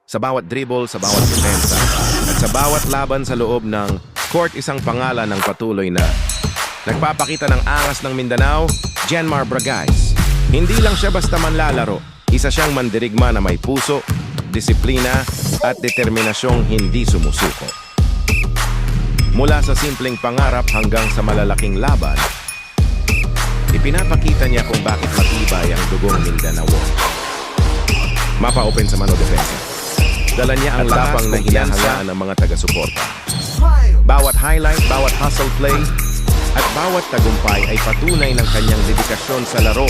Sa bawat dribble, sa bawat depensa, at sa bawat laban sa loob ng court, isang pangalan ng patuloy na nagpapakita ng angas ng Mindanao, Jenmar Bragais. Hindi lang siya basta manlalaro, isa siyang mandirigma na may puso, disiplina at determinasyong hindi sumusuko. Mula sa simpleng pangarap hanggang sa malalaking laban, ipinapakita niya kung bakit matibay ang dugong Mindanao. Mapa-open sa mano depensa. Dala niya ang lapang na hinahangaan ng mga taga-suporta. Bawat highlight, bawat hustle play, at bawat tagumpay ay patunay ng kanyang dedikasyon sa laro.